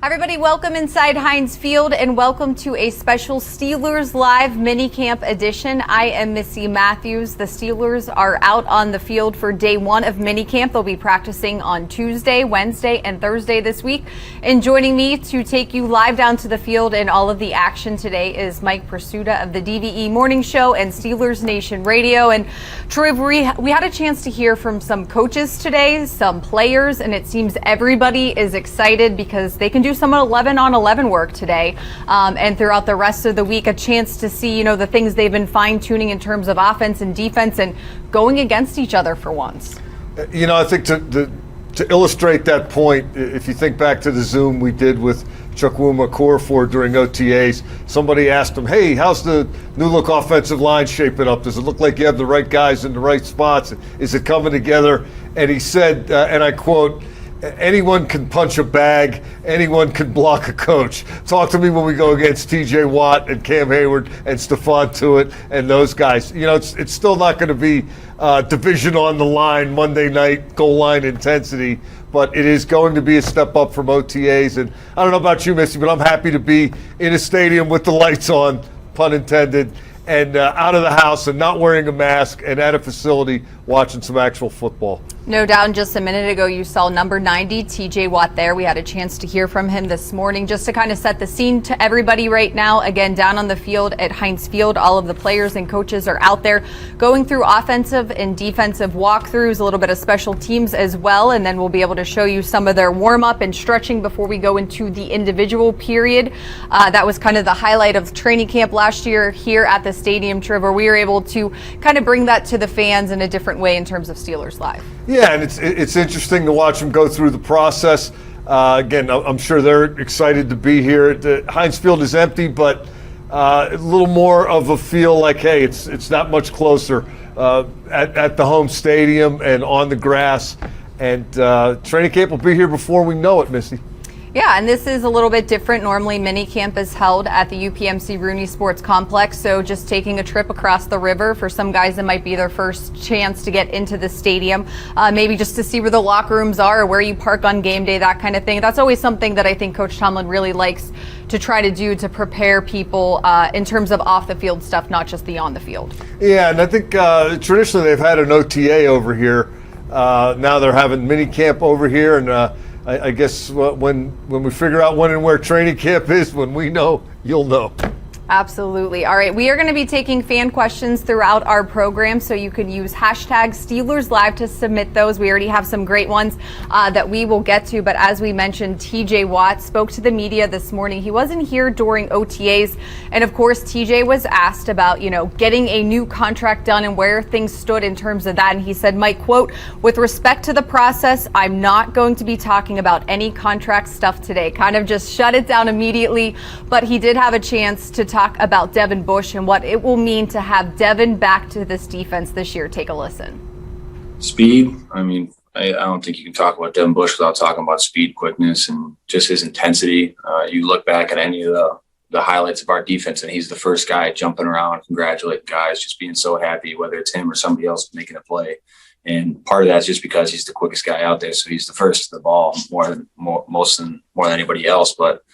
Hi everybody, welcome inside Heinz Field and welcome to a special Steelers Live Minicamp edition. I am Missi Matthews. The Steelers are out on the field for day one of Minicamp. They'll be practicing on Tuesday, Wednesday, and Thursday this week. And joining me to take you live down to the field and all of the action today is Mike Prisuta of the DVE Morning Show and Steelers Nation Radio. And Troy, we had a chance to hear from some coaches today, some players, and it seems everybody is excited because they can do some 11-on-11 work today and throughout the rest of the week, a chance to see, the things they've been fine-tuning in terms of offense and defense and going against each other for once. I think to illustrate that point, if you think back to the Zoom we did with Chukwuma Okorafor during OTAs, somebody asked him, hey, how's the new look offensive line shaping up? Does it look like you have the right guys in the right spots? Is it coming together? And he said, and I quote, anyone can punch a bag, anyone can block a coach. Talk to me when we go against TJ Watt and Cam Hayward and Stephon Tuitt and those guys. It's still not going to be division on the line, Monday night, goal line intensity, but it is going to be a step up from OTAs. And I don't know about you, Missy, but I'm happy to be in a stadium with the lights on, pun intended, and out of the house and not wearing a mask and at a facility watching some actual football. No doubt. And just a minute ago, you saw number 90, TJ Watt there. We had a chance to hear from him this morning just to kind of set the scene to everybody right now. Again, down on the field at Heinz Field, all of the players and coaches are out there going through offensive and defensive walkthroughs, a little bit of special teams as well. And then we'll be able to show you some of their warm up and stretching before we go into the individual period. That was kind of the highlight of training camp last year here at the stadium, Trevor. We were able to kind of bring that to the fans in a different way in terms of Steelers Live. Yeah, and it's interesting to watch them go through the process. Again, I'm sure they're excited to be here. The Heinz Field is empty, but a little more of a feel like, hey, it's not much closer at the home stadium and on the grass. And training camp will be here before we know it, Missy. Yeah, and this is a little bit different. Normally, minicamp is held at the UPMC Rooney Sports Complex, so just taking a trip across the river for some guys, it might be their first chance to get into the stadium, maybe just to see where the locker rooms are, or where you park on game day, that kind of thing. That's always something that I think Coach Tomlin really likes to try to do to prepare people in terms of off the field stuff, not just the on the field. Yeah, and I think traditionally they've had an OTA over here. Now they're having minicamp over here, and I guess when we figure out when and where training camp is, when we know, you'll know. Absolutely. All right, we are going to be taking fan questions throughout our program, so you can use hashtag Steelers Live to submit those. We already have some great ones that we will get to, but as we mentioned, TJ Watt spoke to the media this morning. He wasn't here during OTAs, and of course, TJ was asked about, getting a new contract done and where things stood in terms of that, and he said, Mike, quote, with respect to the process, I'm not going to be talking about any contract stuff today. Kind of just shut it down immediately, but he did have a chance to talk about Devin Bush and what it will mean to have Devin back to this defense this year. Take a listen. Speed. I don't think you can talk about Devin Bush without talking about speed, quickness, and just his intensity. You look back at any of the highlights of our defense, and he's the first guy jumping around, congratulating guys, just being so happy, whether it's him or somebody else making a play. And part of that's just because he's the quickest guy out there, so he's the first to the ball more than anybody else. But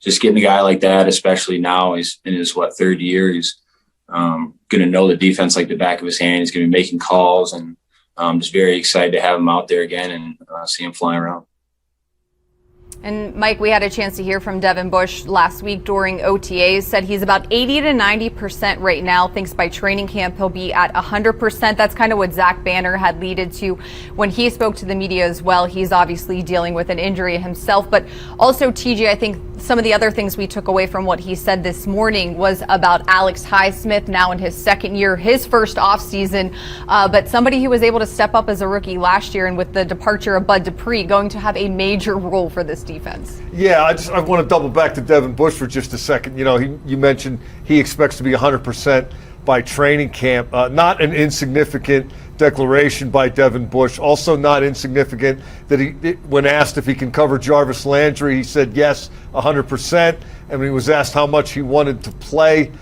just getting a guy like that, especially now, he's in his third year. He's going to know the defense like the back of his hand. He's going to be making calls, and just very excited to have him out there again and see him flying around. And Mike, we had a chance to hear from Devin Bush last week during OTAs, said he's about 80 to 90% right now. Thinks by training camp he'll be at 100%. That's kind of what Zach Banner had alluded to when he spoke to the media as well. He's obviously dealing with an injury himself, but also TJ, I think some of the other things we took away from what he said this morning was about Alex Highsmith now in his second year, his first offseason, but somebody who was able to step up as a rookie last year, and with the departure of Bud Dupree, going to have a major role for this defense. Yeah, I want to double back to Devin Bush for just a second. You mentioned he expects to be 100% by training camp. Not an insignificant declaration by Devin Bush. Also not insignificant that when asked if he can cover Jarvis Landry, he said yes, 100%. And when he was asked how much he wanted to play,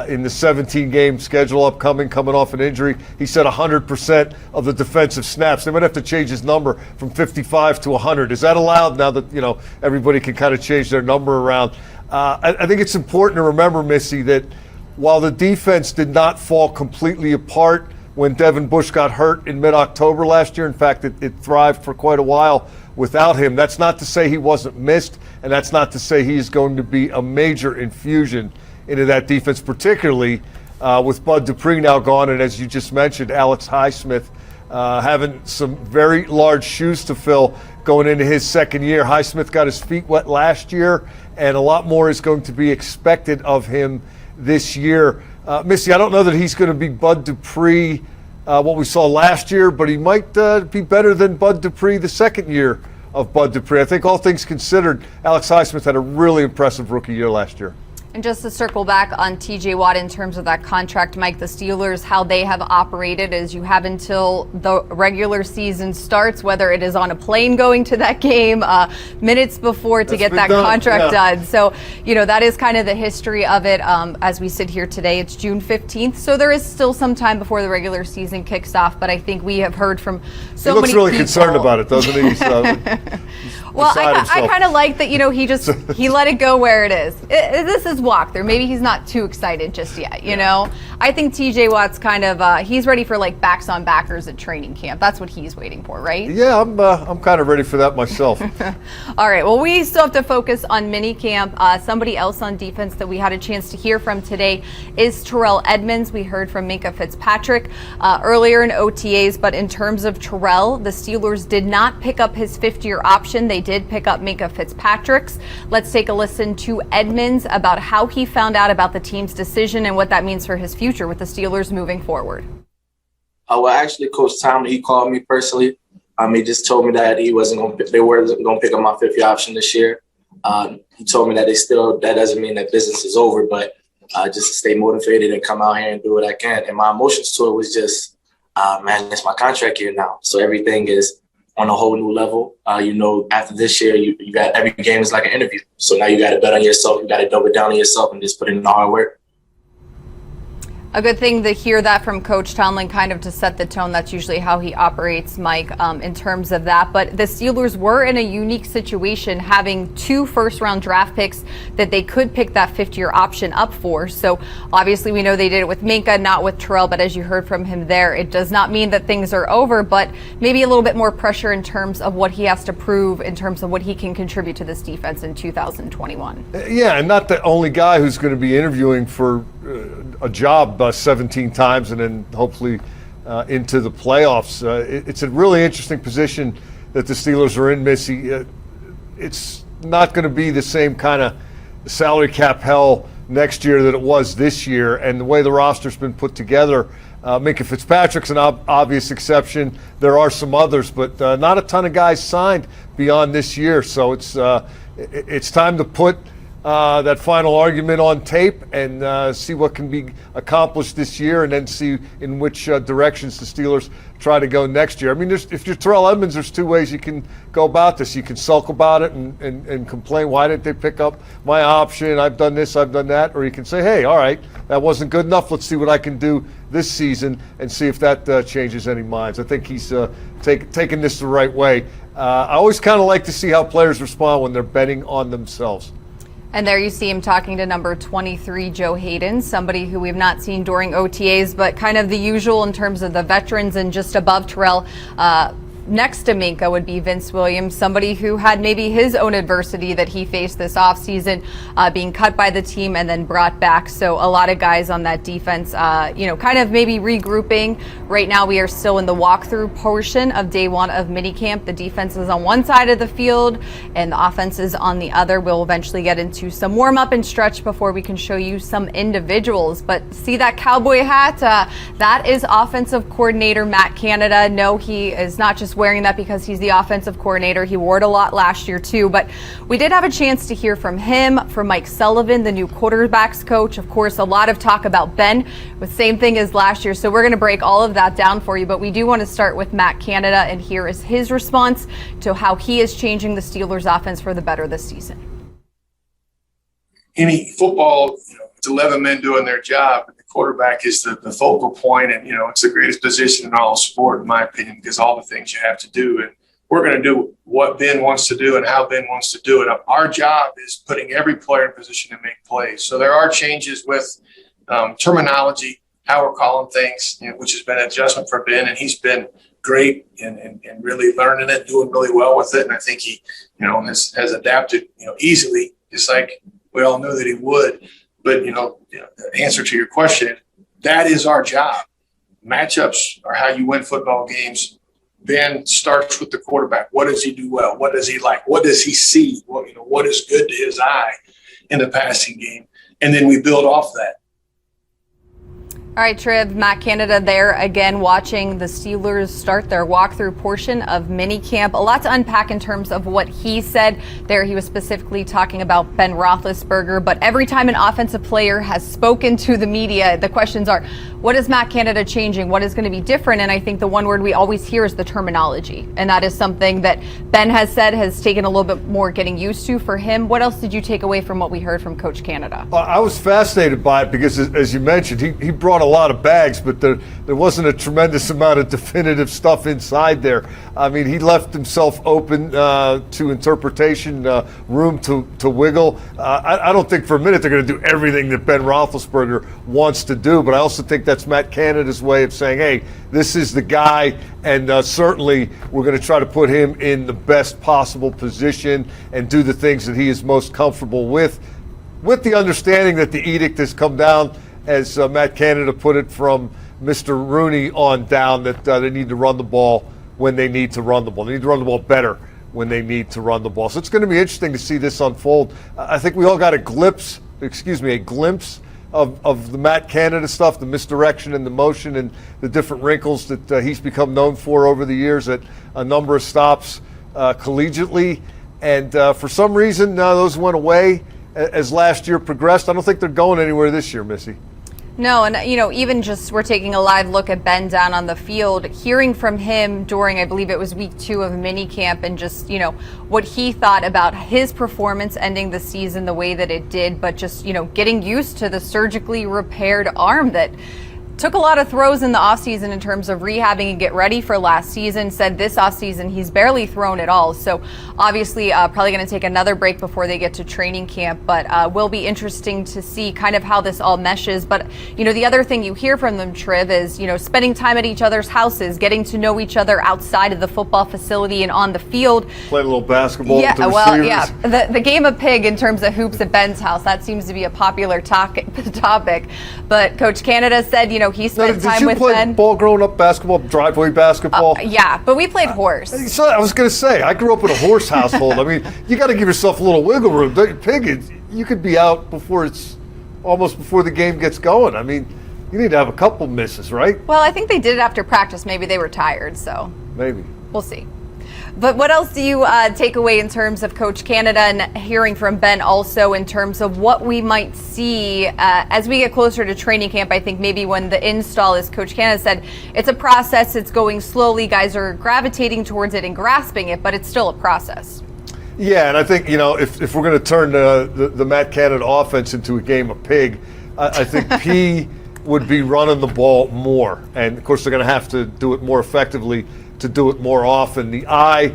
in the 17-game schedule upcoming, coming off an injury. He said 100% of the defensive snaps. They might have to change his number from 55 to 100. Is that allowed now that, everybody can kind of change their number around? I think it's important to remember, Missy, that while the defense did not fall completely apart when Devin Bush got hurt in mid-October last year, in fact, it thrived for quite a while without him. That's not to say he wasn't missed, and that's not to say he's going to be a major infusion into that defense, particularly with Bud Dupree now gone, and as you just mentioned, Alex Highsmith having some very large shoes to fill going into his second year. Highsmith got his feet wet last year, and a lot more is going to be expected of him this year. Missy, I don't know that he's going to be Bud Dupree, what we saw last year, but he might be better than Bud Dupree the second year of Bud Dupree. I think all things considered, Alex Highsmith had a really impressive rookie year last year. And just to circle back on TJ Watt in terms of that contract, Mike, the Steelers, how they have operated is you have until the regular season starts, whether it is on a plane going to that game, minutes before to get that contract done. So, that is kind of the history of it. As we sit here today, it's June 15th. So there is still some time before the regular season kicks off. But I think we have heard from so many people. He looks really concerned about it, doesn't he? Well, I kind of like that, he let it go where it is. This is walkthrough. Maybe he's not too excited just yet, know? I think TJ Watt's kind of, he's ready for like backs on backers at training camp. That's what he's waiting for, right? Yeah, I'm kind of ready for that myself. All right, well, we still have to focus on minicamp. Somebody else on defense that we had a chance to hear from today is Terrell Edmonds. We heard from Minkah Fitzpatrick earlier in OTAs, but in terms of Terrell, the Steelers did not pick up his fifth-year option. They did pick up Minkah Fitzpatrick's. Let's take a listen to Edmonds about how he found out about the team's decision and what that means for his future with the Steelers moving forward. Well, actually, Coach Tom, he called me personally. He just told me that they weren't going to pick up my fifth-year option this year. He told me that that doesn't mean that business is over, but just to stay motivated and come out here and do what I can. And my emotions to it was just, man, it's my contract year now. So everything is on a whole new level. After this year, you got every game is like an interview. So now you got to bet on yourself. You got to double down on yourself and just put in the hard work. A good thing to hear that from Coach Tomlin, kind of to set the tone. That's usually how he operates, Mike, in terms of that. But the Steelers were in a unique situation, having 2 first-round draft picks that they could pick that fifth-year option up for. So obviously we know they did it with Minkah, not with Terrell. But as you heard from him there, it does not mean that things are over, but maybe a little bit more pressure in terms of what he has to prove, in terms of what he can contribute to this defense in 2021. Yeah, and not the only guy who's going to be interviewing for a job 17 times and then hopefully into the playoffs. It's a really interesting position that the Steelers are in, Missy. It's not going to be the same kind of salary cap hell next year that it was this year, and the way the roster's been put together, Minkah Fitzpatrick's an obvious exception. There are some others, but not a ton of guys signed beyond this year. So it's time to put that final argument on tape and see what can be accomplished this year, and then see in which directions the Steelers try to go next year. I mean, if you're Terrell Edmonds, there's 2 ways you can go about this. You can sulk about it and complain, why didn't they pick up my option? I've done this, I've done that. Or you can say, hey, all right, that wasn't good enough. Let's see what I can do this season and see if that changes any minds. I think he's taking this the right way. I always kind of like to see how players respond when they're betting on themselves. And there you see him talking to number 23, Joe Hayden, somebody who we've not seen during OTAs, but kind of the usual in terms of the veterans. And just above Terrell, next to Minkah would be Vince Williams, somebody who had maybe his own adversity that he faced this offseason, being cut by the team and then brought back. So a lot of guys on that defense, kind of maybe regrouping. Right now we are still in the walkthrough portion of day 1 of minicamp. The defense is on one side of the field and the offense is on the other. We'll eventually get into some warm up and stretch before we can show you some individuals. But see that cowboy hat? That is offensive coordinator Matt Canada. No, he is not just wearing that because he's the offensive coordinator. He wore it a lot last year too, but we did have a chance to hear from him, from Mike Sullivan, the new quarterbacks coach. Of course, a lot of talk about Ben, the same thing as last year. So we're going to break all of that down for you, but we do want to start with Matt Canada, and here is his response to how he is changing the Steelers offense for the better this season. Any football, It's 11 men doing their job. The quarterback is the focal point, and, it's the greatest position in all of sport, in my opinion, because all the things you have to do. And we're going to do what Ben wants to do and how Ben wants to do it. Our job is putting every player in position to make plays. So there are changes with terminology, how we're calling things, which has been an adjustment for Ben, and he's been great and really learning it, doing really well with it. And I think he, has adapted, easily, just like we all knew that he would. But, the answer to your question, that is our job. Matchups are how you win football games. Ben starts with the quarterback. What does he do well? What does he like? What does he see? What is good to his eye in the passing game? And then we build off that. All right, Triv, Matt Canada there again watching the Steelers start their walkthrough portion of minicamp. A lot to unpack in terms of what he said there. He was specifically talking about Ben Roethlisberger, but every time an offensive player has spoken to the media, the questions are, what is Matt Canada changing? What is going to be different? And I think the one word we always hear is the terminology. And that is something that Ben has said has taken a little bit more getting used to for him. What else did you take away from what we heard from Coach Canada? I was fascinated by it because, as you mentioned, he brought a lot of bags, but there wasn't a tremendous amount of definitive stuff inside there. I mean, he left himself open to interpretation, room to wiggle. I don't think for a minute they're going to do everything that Ben Roethlisberger wants to do, but I also think that's Matt Canada's way of saying, hey, this is the guy, and certainly we're going to try to put him in the best possible position and do the things that he is most comfortable with the understanding that the edict has come down, as Matt Canada put it, from Mr. Rooney on down, that they need to run the ball when they need to run the ball. They need to run the ball better when they need to run the ball. So it's going to be interesting to see this unfold. I think we all got a glimpse of the Matt Canada stuff, the misdirection and the motion and the different wrinkles that he's become known for over the years at a number of stops collegiately. And for some reason, those went away as last year progressed. I don't think they're going anywhere this year, Missy. No, and even just we're taking a live look at Ben down on the field, hearing from him during, I believe it was week 2 of minicamp, and just, what he thought about his performance ending the season the way that it did, but just, getting used to the surgically repaired arm that took a lot of throws in the offseason in terms of rehabbing and get ready for last season. Said this offseason he's barely thrown at all. So obviously probably going to take another break before they get to training camp. But will be interesting to see kind of how this all meshes. But, the other thing you hear from them, Triv, is, spending time at each other's houses, getting to know each other outside of the football facility and on the field. Playing a little basketball with the well, receivers. yeah. The game of pig in terms of hoops at Ben's house, that seems to be a popular topic. But Coach Canada said, he spent time with Ben. Did you play ball growing up, basketball, driveway basketball? Yeah, but we played horse. So I was going to say, I grew up in a horse household. I mean, you got to give yourself a little wiggle room. Pig, you could be out almost before the game gets going. I mean, you need to have a couple misses, right? Well, I think they did it after practice. Maybe they were tired, so. Maybe. We'll see. But what else do you take away in terms of Coach Canada and hearing from Ben also in terms of what we might see as we get closer to training camp? I think maybe when the install, as Coach Canada said, it's a process, it's going slowly, guys are gravitating towards it and grasping it, but it's still a process. Yeah, and I think, if we're going to turn the Matt Canada offense into a game of pig, I think P would be running the ball more. And, of course, they're going to have to do it more effectively to do it more often. The I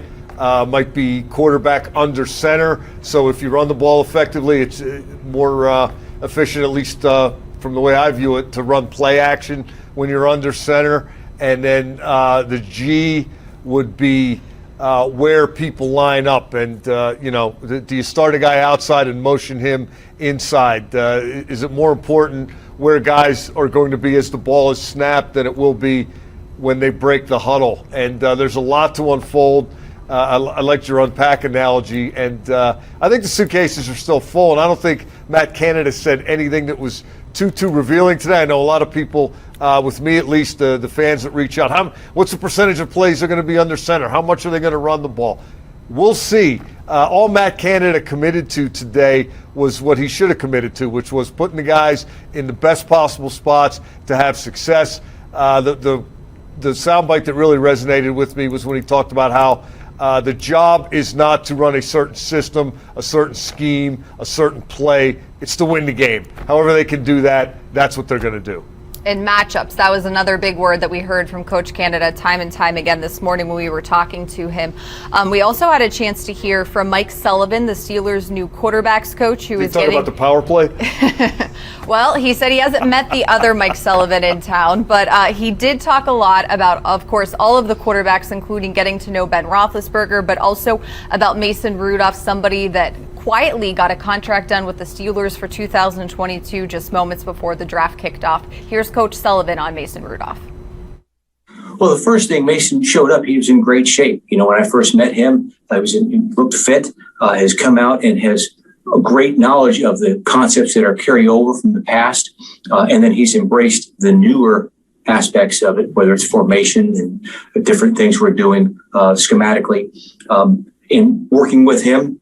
might be quarterback under center. So if you run the ball effectively, it's more efficient, at least from the way I view it, to run play action when you're under center. And then the G would be where people line up. And, do you start a guy outside and motion him inside? Is it more important where guys are going to be as the ball is snapped than it will be when they break the huddle? And there's a lot to unfold. I liked your unpack analogy, and I think the suitcases are still full, and I don't think Matt Canada said anything that was too revealing today. I know a lot of people, with me at least, the fans that reach out, what's the percentage of plays they're going to be under center? How much are they going to run the ball? We'll see. All Matt Canada committed to today was what he should have committed to, which was putting the guys in the best possible spots to have success. The soundbite that really resonated with me was when he talked about how The job is not to run a certain system, a certain scheme, a certain play. It's to win the game. However they can do that, that's what they're going to do. And matchups, that was another big word that we heard from Coach Canada time and time again this morning when we were talking to him. We also had a chance to hear from Mike Sullivan, the Steelers' new quarterbacks coach, who is talking about the power play. Well, he said he hasn't met the other Mike Sullivan in town, but he did talk a lot about, of course, all of the quarterbacks, including getting to know Ben Roethlisberger, but also about Mason Rudolph, somebody that quietly got a contract done with the Steelers for 2022 just moments before the draft kicked off. Here's Coach Sullivan on Mason Rudolph. Well, the first thing, Mason showed up, he was in great shape. You know, when I first met him, he looked fit, has come out and has a great knowledge of the concepts that are carried over from the past. And then he's embraced the newer aspects of it, whether it's formation and different things we're doing schematically. In working with him,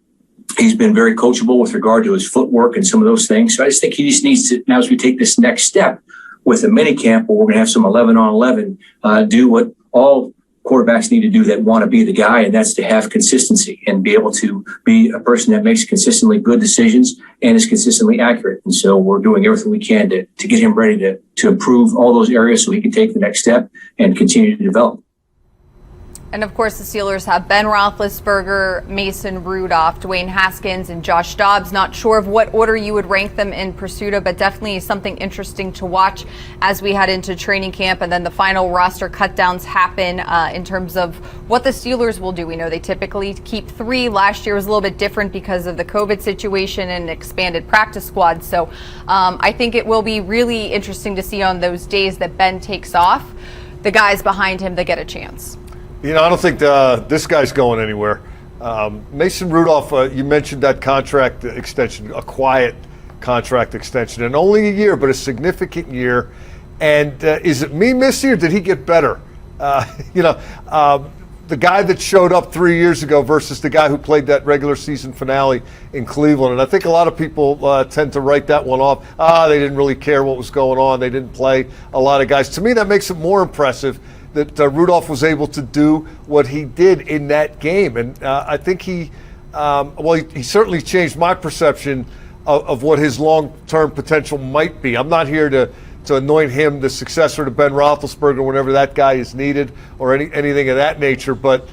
he's been very coachable with regard to his footwork and some of those things. So I just think he just needs to, now as we take this next step with the minicamp, where we're going to have some 11-on-11, do what all quarterbacks need to do that want to be the guy, and that's to have consistency and be able to be a person that makes consistently good decisions and is consistently accurate. And so we're doing everything we can to get him ready to improve all those areas so he can take the next step and continue to develop. And of course, the Steelers have Ben Roethlisberger, Mason Rudolph, Dwayne Haskins, and Josh Dobbs. Not sure of what order you would rank them in Prisuta, but definitely something interesting to watch as we head into training camp and then the final roster cutdowns happen in terms of what the Steelers will do. We know they typically keep 3. Last year was a little bit different because of the COVID situation and expanded practice squad. So I think it will be really interesting to see on those days that Ben takes off, the guys behind him that get a chance. You know, I don't think this guy's going anywhere. Mason Rudolph, you mentioned that contract extension, a quiet contract extension, and only a year, but a significant year. And is it me, Missy, or did he get better? The guy that showed up 3 years ago versus the guy who played that regular season finale in Cleveland. And I think a lot of people tend to write that one off. They didn't really care what was going on. They didn't play a lot of guys. To me, that makes it more impressive that Rudolph was able to do what he did in that game. And I think he certainly changed my perception of what his long-term potential might be. I'm not here to anoint him the successor to Ben Roethlisberger whenever that guy is needed or anything of that nature. But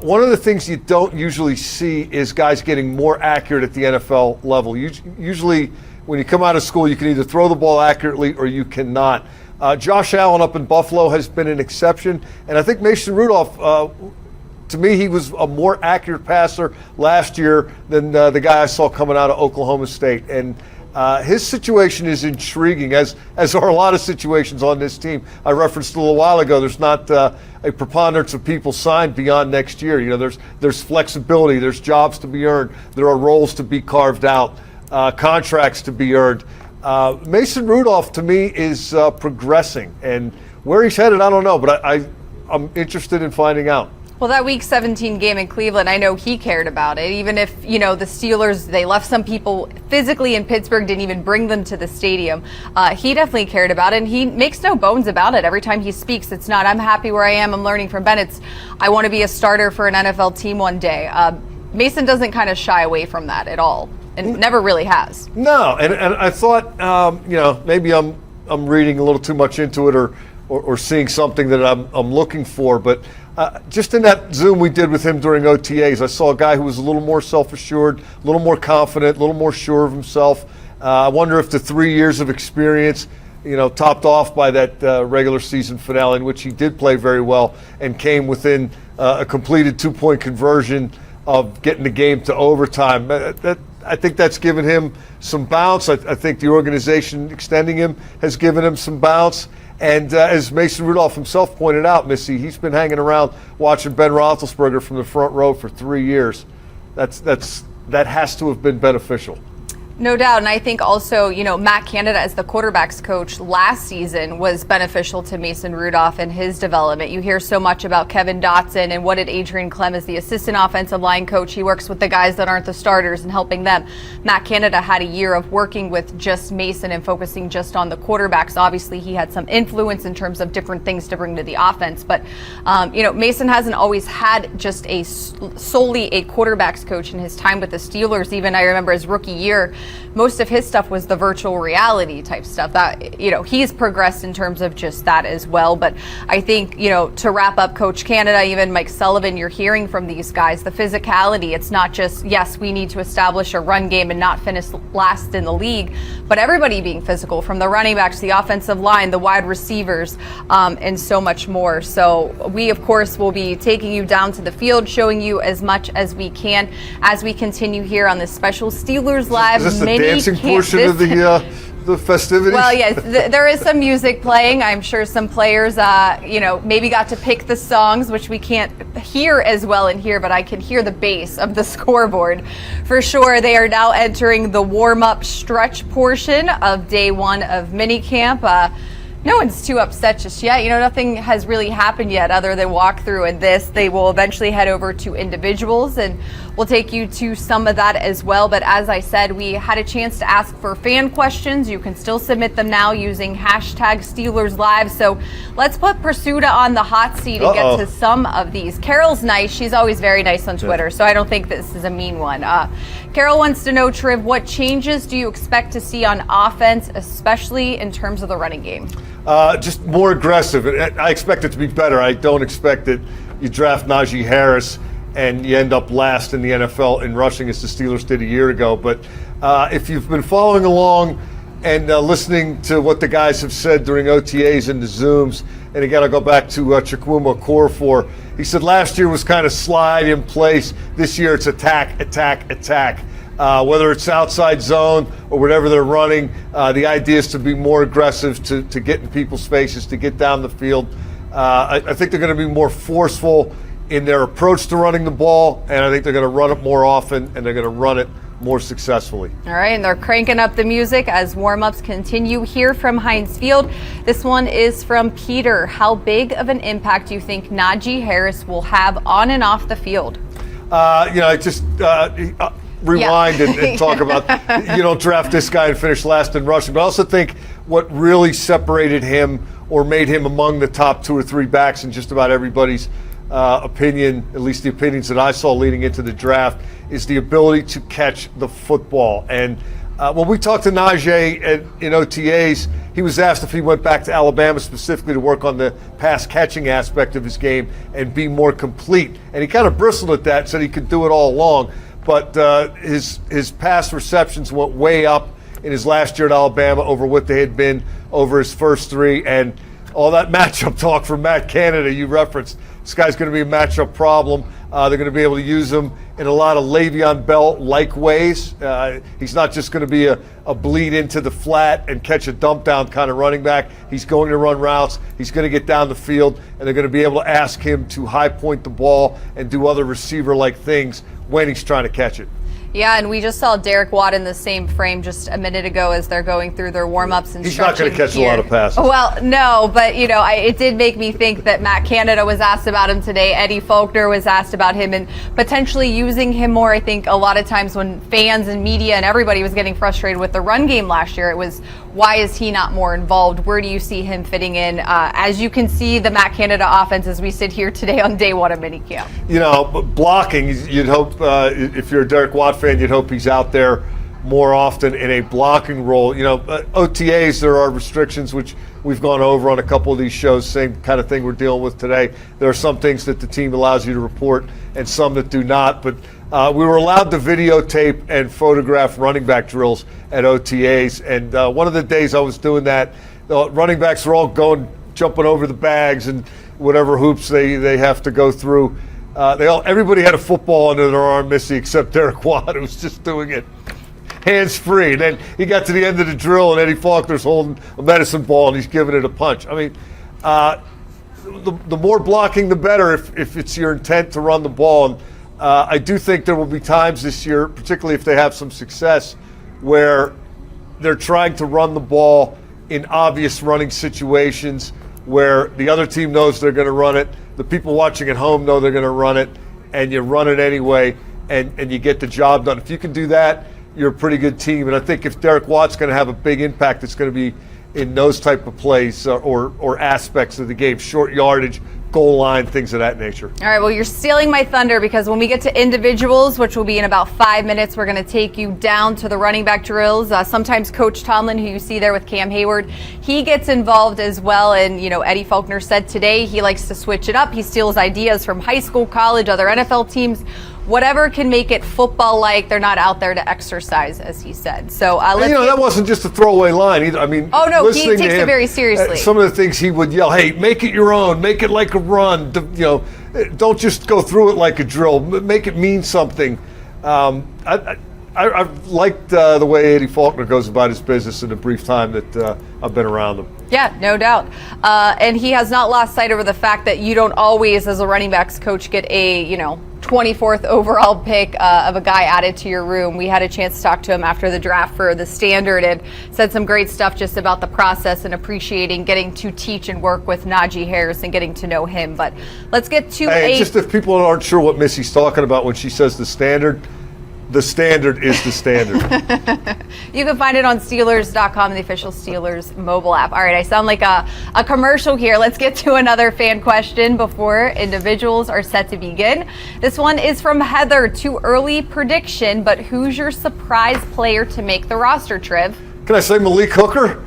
one of the things you don't usually see is guys getting more accurate at the NFL level. Usually when you come out of school, you can either throw the ball accurately or you cannot. Josh Allen up in Buffalo has been an exception, and I think Mason Rudolph, to me, he was a more accurate passer last year than the guy I saw coming out of Oklahoma State. And his situation is intriguing, as are a lot of situations on this team. I referenced a little while ago, there's not a preponderance of people signed beyond next year. You know, there's flexibility, there's jobs to be earned, there are roles to be carved out, contracts to be earned. Mason Rudolph, to me, is progressing, and where he's headed, I don't know, but I'm interested in finding out. Well, that Week 17 game in Cleveland, I know he cared about it. Even if, the Steelers, they left some people physically in Pittsburgh, didn't even bring them to the stadium. He definitely cared about it, and he makes no bones about it. Every time he speaks, it's not, I'm happy where I am, I'm learning from Ben. It's, I want to be a starter for an NFL team one day. Mason doesn't kind of shy away from that at all. And never really has. No, and I thought, maybe I'm reading a little too much into it or seeing something that I'm looking for. But just in that Zoom we did with him during OTAs, I saw a guy who was a little more self-assured, a little more confident, a little more sure of himself. I wonder if the 3 years of experience, topped off by that regular season finale in which he did play very well and came within a completed 2-point conversion of getting the game to overtime. I think that's given him some bounce. I think the organization extending him has given him some bounce. And as Mason Rudolph himself pointed out, Missy, he's been hanging around watching Ben Roethlisberger from the front row for 3 years. That has to have been beneficial. No doubt. And I think also, Matt Canada as the quarterback's coach last season was beneficial to Mason Rudolph and his development. You hear so much about Kevin Dotson and what did Adrian Clem as the assistant offensive line coach. He works with the guys that aren't the starters and helping them. Matt Canada had a year of working with just Mason and focusing just on the quarterbacks. Obviously, he had some influence in terms of different things to bring to the offense. But, Mason hasn't always had just solely a quarterback's coach in his time with the Steelers. Even I remember his rookie year, most of his stuff was the virtual reality type stuff that, he's progressed in terms of just that as well. But I think, to wrap up Coach Canada, even Mike Sullivan, you're hearing from these guys, the physicality. It's not just, yes, we need to establish a run game and not finish last in the league, but everybody being physical, from the running backs, the offensive line, the wide receivers, and so much more. So we, of course, will be taking you down to the field, showing you as much as we can as we continue here on this special Steelers Live mini dancing portion of the festivities? Well, yes, there is some music playing. I'm sure some players, maybe got to pick the songs, which we can't hear as well in here, but I can hear the bass of the scoreboard for sure. They are now entering the warm-up stretch portion of day one of minicamp. No one's too upset just yet. Nothing has really happened yet other than walkthrough and this. They will eventually head over to individuals, and we'll take you to some of that as well. But as I said, we had a chance to ask for fan questions. You can still submit them now using hashtag Steelers Live. So let's put Prisuta on the hot seat and get to some of these. Carol's nice. She's always very nice on Twitter, so I don't think this is a mean one. Carol wants to know, Triv, what changes do you expect to see on offense, especially in terms of the running game? Just more aggressive. I expect it to be better. I don't expect that you draft Naji Harris and you end up last in the NFL in rushing as the Steelers did a year ago. But if you've been following along and listening to what the guys have said during OTAs and the Zooms, and again, I'll go back to Chukwuma Okorafor. He said last year was kind of slide in place. This year it's attack, attack, attack. Whether it's outside zone or whatever they're running, the idea is to be more aggressive, to get in people's faces, to get down the field. I think they're going to be more forceful in their approach to running the ball, and I think they're going to run it more often, and they're going to run it more successfully. All right, and they're cranking up the music as warm-ups continue here from Heinz Field. This one is from Peter. How big of an impact do you think Naji Harris will have on and off the field? Rewind and talk about, you don't draft this guy and finish last in rushing. But I also think what really separated him or made him among the top 2 or 3 backs in just about everybody's opinion, at least the opinions that I saw leading into the draft, is the ability to catch the football. And when we talked to Naji in OTAs, he was asked if he went back to Alabama specifically to work on the pass catching aspect of his game and be more complete. And he kind of bristled at that, said he could do it all along. But his pass receptions went way up in his last year at Alabama over what they had been over his first 3. And all that matchup talk from Matt Canada you referenced, this guy's going to be a matchup problem. They're going to be able to use him in a lot of Le'Veon Bell-like ways. He's not just going to be a bleed into the flat and catch a dump down kind of running back. He's going to run routes. He's going to get down the field, and they're going to be able to ask him to high point the ball and do other receiver-like things when he's trying to catch it. Yeah, and we just saw Derek Watt in the same frame just a minute ago as they're going through their warm-ups and he's not going to catch here. A lot of passes. Well, no, but it did make me think that Matt Canada was asked about him today. Eddie Faulkner was asked about him and potentially using him more. I think a lot of times when fans and media and everybody was getting frustrated with the run game last year, it was, why is he not more involved? Where do you see him fitting in? As you can see, the Matt Canada offense as we sit here today on day one of minicamp. Blocking, you'd hope, if you're a Derek Watt fan, you'd hope he's out there more often in a blocking role. OTAs, there are restrictions, which we've gone over on a couple of these shows, same kind of thing we're dealing with today. There are some things that the team allows you to report and some that do not, but we were allowed to videotape and photograph running back drills at OTAs, and one of the days I was doing that, the running backs were all jumping over the bags and whatever hoops they have to go through. Everybody had a football under their arm, Missi, except Derek Watt, who was just doing it hands-free. And then he got to the end of the drill, and Eddie Faulkner's holding a medicine ball, and he's giving it a punch. I mean, the more blocking, the better if it's your intent to run the ball. And I do think there will be times this year, particularly if they have some success, where they're trying to run the ball in obvious running situations where the other team knows they're going to run it, the people watching at home know they're going to run it, and you run it anyway, and you get the job done. If you can do that, you're a pretty good team. And I think if Derek Watt's going to have a big impact, it's going to be in those type of plays or aspects of the game, short yardage, goal line, things of that nature. All right, well, you're stealing my thunder because when we get to individuals, which will be in about 5 minutes, we're going to take you down to the running back drills. Sometimes Coach Tomlin, who you see there with Cam Hayward, he gets involved as well. And, Eddie Faulkner said today he likes to switch it up. He steals ideas from high school, college, other NFL teams. Whatever can make it football-like. They're not out there to exercise, as he said. So that wasn't just a throwaway line either. I mean, oh no, he takes to him, it very seriously. Some of the things he would yell, "Hey, make it your own. Make it like a run. Don't just go through it like a drill. Make it mean something." I've liked the way Eddie Faulkner goes about his business in the brief time that I've been around him. Yeah, no doubt. And he has not lost sight over the fact that you don't always, as a running backs coach, get a 24th overall pick of a guy added to your room. We had a chance to talk to him after the draft for the Standard and said some great stuff just about the process and appreciating getting to teach and work with Naji Harris and getting to know him. But let's get to just if people aren't sure what Missi's talking about when she says the Standard is the Standard. You can find it on Steelers.com, the official Steelers mobile app. All right, I sound like a commercial here. Let's get to another fan question before individuals are set to begin. This one is from Heather. Too early prediction, but who's your surprise player to make the roster, Triv? Can I say Malik Hooker?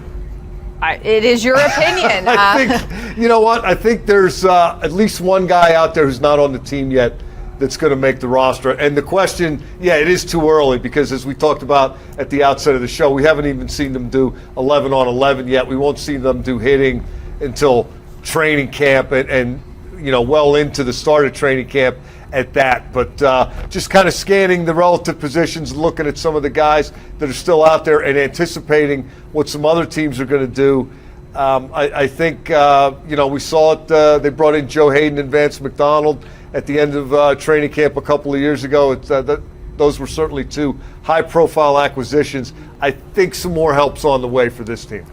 It is your opinion. I think, you know what? I think there's at least one guy out there who's not on the team yet that's going to make the roster. And the question, it is too early because as we talked about at the outset of the show, we haven't even seen them do 11 on 11 yet. We won't see them do hitting until training camp and well into the start of training camp at that. But just kind of scanning the relative positions, looking at some of the guys that are still out there and anticipating what some other teams are going to do. I think, we saw it. They brought in Joe Hayden and Vance McDonald at the end of training camp a couple of years ago. Those were certainly two high-profile acquisitions. I think some more help's on the way for this team.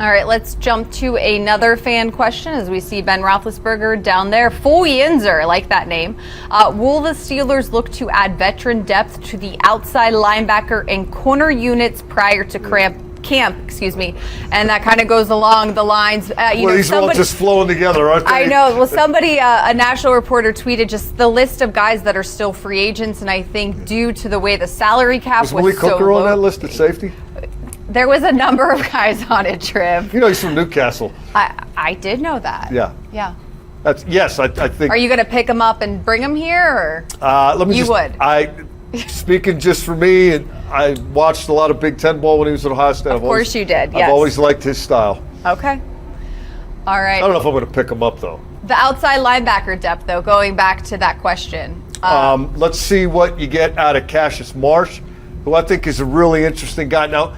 All right, let's jump to another fan question as we see Ben Roethlisberger down there. Full Yinzer, I like that name. Will the Steelers look to add veteran depth to the outside linebacker and corner units prior to camp? And that kind of goes along the lines. These are all just flowing together, aren't they? I know. Well, somebody, a national reporter, tweeted just the list of guys that are still free agents, and I think due to the way the salary cap was Malik so Hooker low, on that list at safety? There was a number of guys on it, Triv. He's from Newcastle. I did know that. Yeah. Yeah. I think. Are you going to pick him up and bring him here, or you would? Speaking just for me, and I watched a lot of Big Ten ball when he was at Ohio State. Of course you did, yes. I've always liked his style. Okay. All right. I don't know if I'm going to pick him up, though. The outside linebacker depth, though, going back to that question. Let's see what you get out of Cassius Marsh, who I think is a really interesting guy. Now,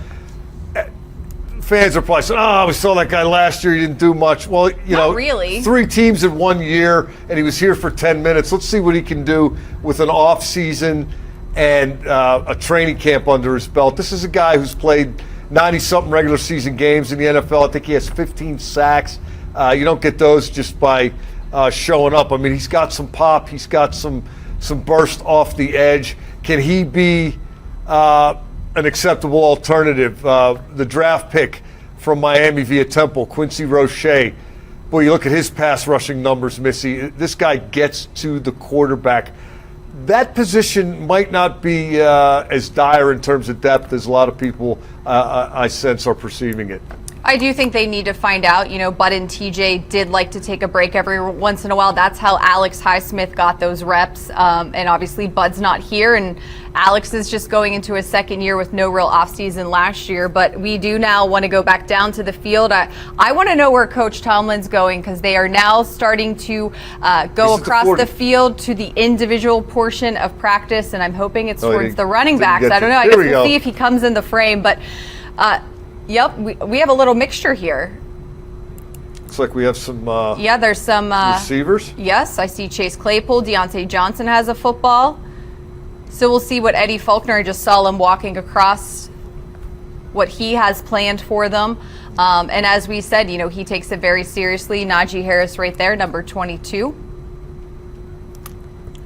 fans are probably saying, we saw that guy last year. He didn't do much. Well, Not really. 3 teams in 1 year, and he was here for 10 minutes. Let's see what he can do with an off season and a training camp under his belt. This is a guy who's played 90-something regular season games in the NFL. I think he has 15 sacks. You don't get those just by showing up. I mean, he's got some pop. He's got some burst off the edge. Can he be an acceptable alternative? The draft pick from Miami via Temple, Quincy Roche. Boy, you look at his pass rushing numbers, Missy. This guy gets to the quarterback. That position might not be as dire in terms of depth as a lot of people, I sense, are perceiving it. I do think they need to find out. Bud and TJ did like to take a break every once in a while. That's how Alex Highsmith got those reps. And obviously Bud's not here, and Alex is just going into his second year with no real offseason last year. But we do now want to go back down to the field. I want to know where Coach Tomlin's going, because they are now starting to go across the field to the individual portion of practice, and I'm hoping it's towards the running backs. I don't know. I guess we'll see if he comes in the frame. But yep, we have a little mixture here. Looks like we have some there's some receivers. Yes, I see Chase Claypool. Deontay Johnson has a football. So we'll see what Eddie Faulkner, I just saw him walking across what he has planned for them. And as we said, he takes it very seriously. Naji Harris right there, number 22.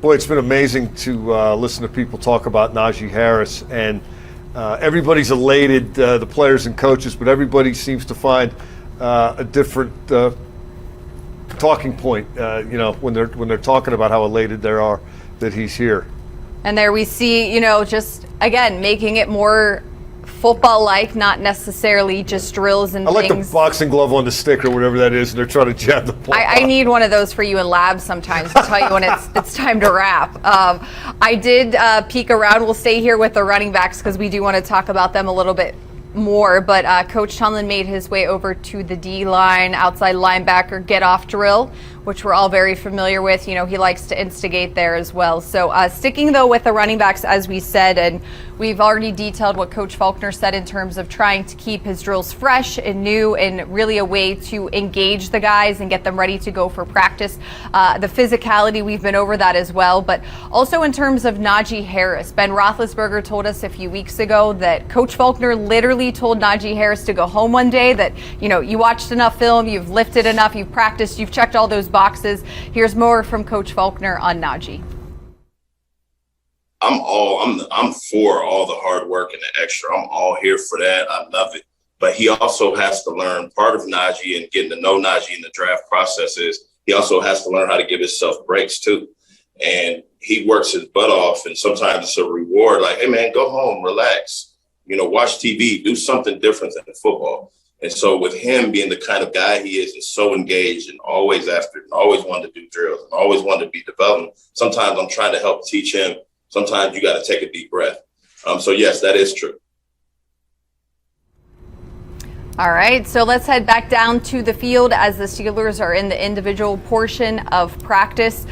Boy, it's been amazing to listen to people talk about Naji Harris, and everybody's elated, the players and coaches, but everybody seems to find a different talking point, when they're talking about how elated they are that he's here. And there we see, just again making it more football-like, not necessarily just drills and I like things. the boxing glove on the stick or whatever that is, and they're trying to jab the ball. I need one of those for you in labs sometimes to tell you when it's time to wrap. I did peek around. We'll stay here with the running backs because we do want to talk about them a little bit more. But Coach Tomlin made his way over to the D-line, outside linebacker get-off drill, which we're all very familiar with. He likes to instigate there as well. So sticking, though, with the running backs, as we said, and we've already detailed what Coach Faulkner said in terms of trying to keep his drills fresh and new and really a way to engage the guys and get them ready to go for practice. The physicality, we've been over that as well. But also in terms of Naji Harris, Ben Roethlisberger told us a few weeks ago that Coach Faulkner literally told Naji Harris to go home one day, that, you watched enough film, you've lifted enough, you've practiced, you've checked all those boxes. Here's more from Coach Faulkner on Naji. I'm for all the hard work and the extra. I'm all here for that. I love it. But he also has to learn, part of Naji and getting to know Naji in the draft process is he also has to learn how to give himself breaks too. And he works his butt off, and sometimes it's a reward like, hey man, go home, relax, watch TV, do something different than football. And so with him being the kind of guy he is and so engaged and always after, and always wanted to do drills and always wanted to be development, sometimes I'm trying to help teach him. Sometimes you got to take a deep breath. So yes, that is true. All right, so let's head back down to the field as the Steelers are in the individual portion of practice.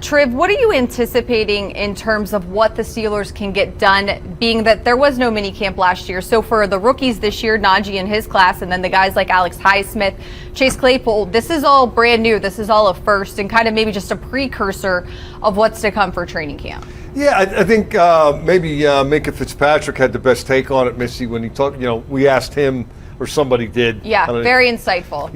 Triv, what are you anticipating in terms of what the Steelers can get done, being that there was no minicamp last year? So for the rookies this year, Naji in his class, and then the guys like Alex Highsmith, Chase Claypool, this is all brand new. This is all a first and kind of maybe just a precursor of what's to come for training camp. Yeah, I think maybe Minkah Fitzpatrick had the best take on it, Missy, when he talked. We asked him, or somebody did. Yeah, very insightful.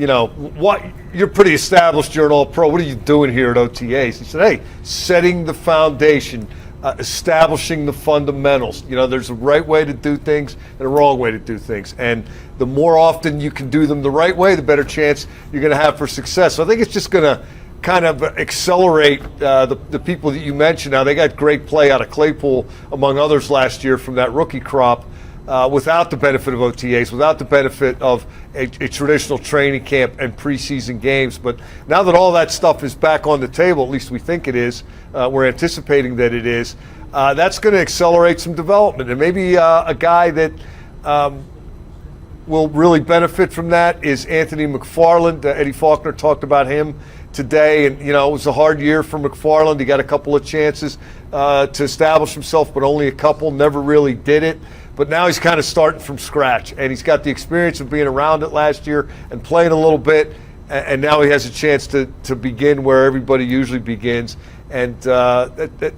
What you're pretty established. You're an All-Pro. What are you doing here at OTAs? He said, hey, setting the foundation, establishing the fundamentals. There's a right way to do things and a wrong way to do things. And the more often you can do them the right way, the better chance you're going to have for success. So I think it's just going to kind of accelerate the people that you mentioned. Now, they got great play out of Claypool, among others, last year from that rookie crop. Without the benefit of OTAs, without the benefit of a traditional training camp and preseason games. But now that all that stuff is back on the table, at least we think it is, we're anticipating that it is, that's going to accelerate some development. And maybe a guy that will really benefit from that is Anthony Mcfarland. Eddie Faulkner talked about him today, and it was a hard year for Mcfarland. He got a couple of chances to establish himself, but only a couple, never really did it. But now he's kind of starting from scratch, and he's got the experience of being around it last year and playing a little bit, and now he has a chance to begin where everybody usually begins. And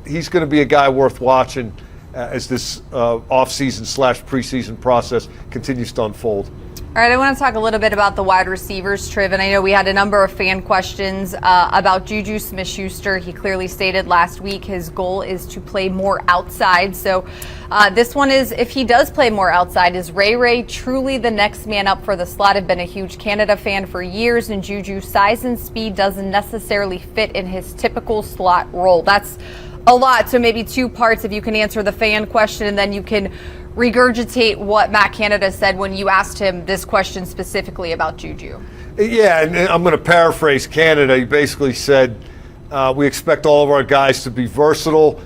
he's going to be a guy worth watching as this off-season / preseason process continues to unfold. All right, I want to talk a little bit about the wide receivers, Triv, and I know we had a number of fan questions about Juju Smith-Schuster. He clearly stated last week his goal is to play more outside. So this one is, if he does play more outside, is Ray truly the next man up for the slot? I've been a huge Canada fan for years, and Juju's size and speed doesn't necessarily fit in his typical slot role. That's a lot, so maybe two parts if you can answer the fan question, and then you can regurgitate what Matt Canada said when you asked him this question specifically about Juju. Yeah, and I'm going to paraphrase Canada. He basically said, we expect all of our guys to be versatile.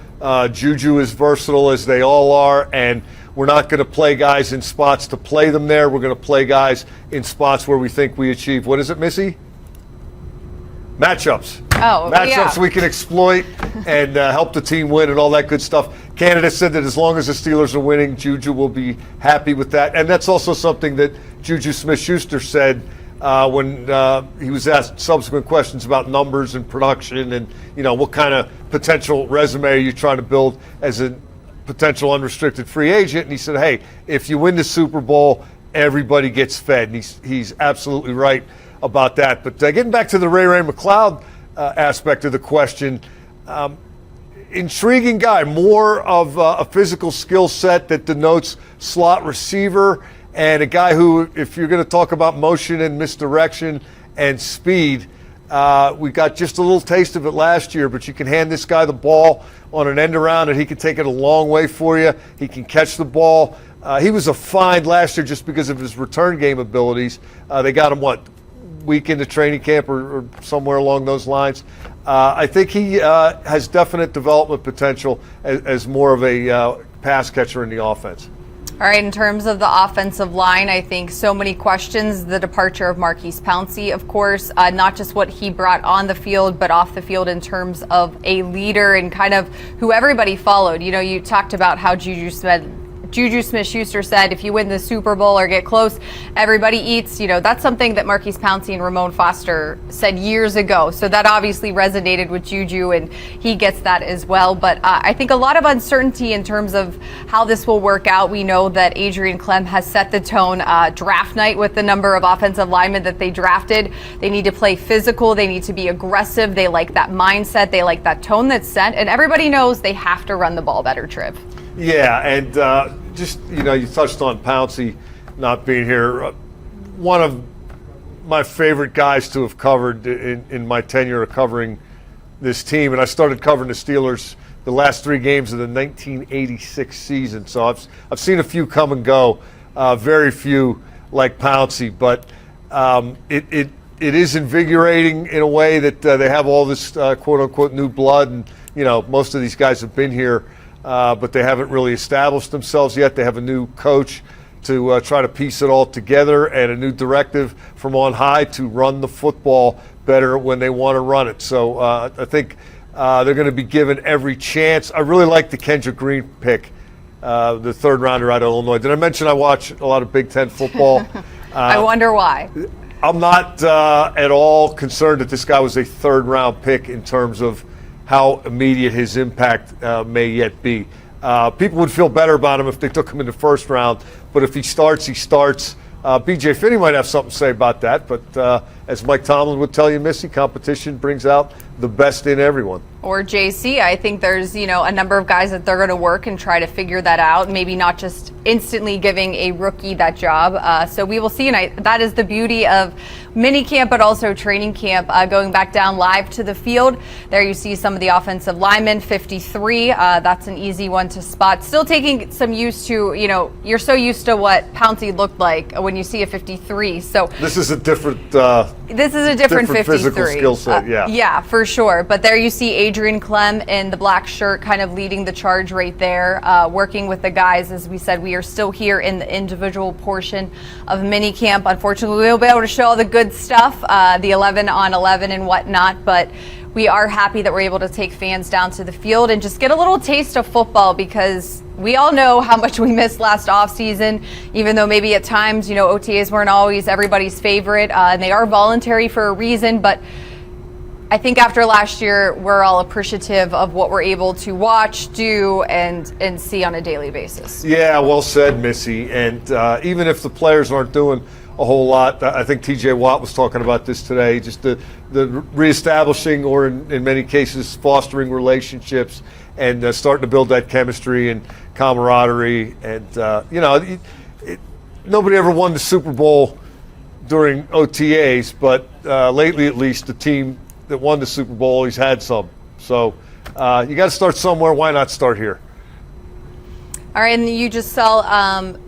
Juju is versatile, as they all are, and we're not going to play guys in spots to play them there. We're going to play guys in spots where we think we achieve, what is it, Missy? Matchups. Matchups we can exploit and help the team win and all that good stuff. Canada said that as long as the Steelers are winning, Juju will be happy with that. And that's also something that Juju Smith-Schuster said when he was asked subsequent questions about numbers and production and, what kind of potential resume are you trying to build as an potential unrestricted free agent, and he said, hey, if you win the Super Bowl, everybody gets fed. And he's absolutely right about that. But getting back to the Ray McLeod aspect of the question, intriguing guy, more of a physical skill set that denotes slot receiver, and a guy who, if you're going to talk about motion and misdirection and speed, we got just a little taste of it last year, but you can hand this guy the ball on an end around and he can take it a long way for you. He can catch the ball. He was a find last year just because of his return game abilities. They got him, week into training camp or somewhere along those lines. I think he has definite development potential as more of a pass catcher in the offense. All right, in terms of the offensive line, I think so many questions. The departure of Maurkice Pouncey, of course, not just what he brought on the field, but off the field in terms of a leader and kind of who everybody followed. You know, you talked about how Juju Smith-Schuster said, if you win the Super Bowl or get close, everybody eats. You know, that's something that Maurkice Pouncey and Ramon Foster said years ago. So that obviously resonated with Juju, and he gets that as well. But I think a lot of uncertainty in terms of how this will work out. We know that Adrian Clem has set the tone draft night with the number of offensive linemen that they drafted. They need to play physical. They need to be aggressive. They like that mindset. They like that tone that's set. And everybody knows they have to run the ball better, Triv. Yeah, and just, you know, you touched on Pouncey not being here. One of my favorite guys to have covered in my tenure of covering this team, and I started covering the Steelers the last 3 games of the 1986 season. So I've seen a few come and go, very few like Pouncey, but it is invigorating in a way that they have all this quote unquote new blood, and you know, most of these guys have been here. But they haven't really established themselves yet. They have a new coach to try to piece it all together, and a new directive from on high to run the football better when they want to run it. So I think they're going to be given every chance. I really like the Kendrick Green pick, the 3rd rounder out of Illinois. Did I mention I watch a lot of Big Ten football? I wonder why. I'm not at all concerned that this guy was a 3rd round pick in terms of how immediate his impact may yet be. People would feel better about him if they took him in the 1st round, but if he starts, he starts. B.J. Finney might have something to say about that, but as Mike Tomlin would tell you, Missy, competition brings out the best in everyone. Or JC, I think there's, you know, a number of guys that they're going to work and try to figure that out, maybe not just instantly giving a rookie that job. So we will see, and that is the beauty of minicamp, but also training camp. Going back down live to the field, there you see some of the offensive linemen, 53. That's an easy one to spot. Still taking some used to, you know, you're so used to what Pouncey looked like when you see a 53. So this is a different. This is a different 53. Physical skill set, yeah. Yeah, for sure. But there you see Adrian Clem in the black shirt kind of leading the charge right there, working with the guys. As we said, we are still here in the individual portion of minicamp. Unfortunately, we won't be able to show all the good stuff, the 11-on-11 and whatnot, but we are happy that we're able to take fans down to the field and just get a little taste of football, because we all know how much we missed last offseason, even though maybe at times, you know, OTAs weren't always everybody's favorite, and they are voluntary for a reason, but I think after last year, we're all appreciative of what we're able to watch, do, and see on a daily basis. Yeah, well said, Missy. And even if the players aren't doing a whole lot, I think T.J. Watt was talking about this today, just the reestablishing, or in many cases fostering relationships, and starting to build that chemistry and camaraderie. And, you know, nobody ever won the Super Bowl during OTAs, but lately at least the team that won the Super Bowl always had some. So you got to start somewhere. Why not start here? All right, and you just saw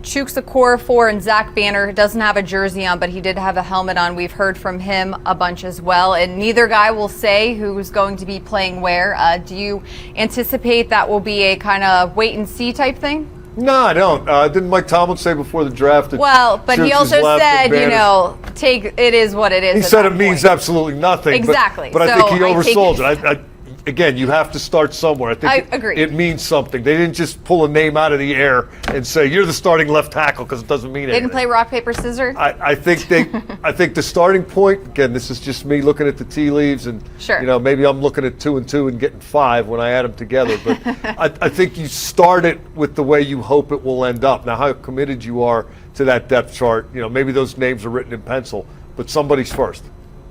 Chuks Okorafor and Zach Banner doesn't have a jersey on, but he did have a helmet on. We've heard from him a bunch as well, and neither guy will say who's going to be playing where. Do you anticipate that will be a kind of wait-and-see type thing? No, I don't. Didn't Mike Tomlin say before the draft that well, but he also said, you know, it is what it is. He said it means absolutely nothing. Exactly. But I think he oversold it. again, you have to start somewhere. I think I agree. it means something. They didn't just pull a name out of the air and say, you're the starting left tackle, because it doesn't mean They anything. didn't play rock, paper, scissors? I think the starting point, again, this is just me looking at the tea leaves, and Sure. maybe I'm looking at 2 and 2 and getting 5 when I add them together. But I think you start it with the way you hope it will end up. Now, how committed you are to that depth chart, maybe those names are written in pencil, but somebody's first.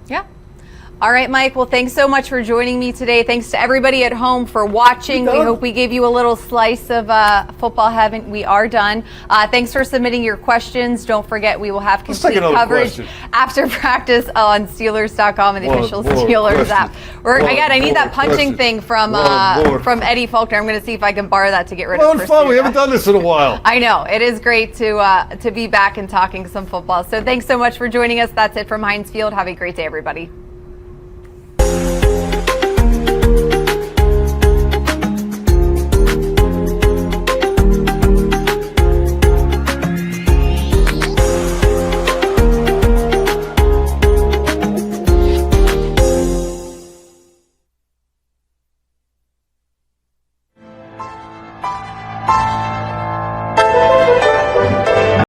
Yeah. All right, Mike. Well, thanks so much for joining me today. Thanks to everybody at home for watching. We hope we gave you a little slice of football heaven. We are done. Thanks for submitting your questions. Don't forget, we will have complete coverage after practice on Steelers.com and the official Steelers app. I need that punching thing from Eddie Faulkner. I'm going to see if I can borrow that to get rid of Prisuta. Fun. We haven't done this in a while. I know. It is great to be back and talking some football. So thanks so much for joining us. That's it from Heinz Field. Have a great day, everybody.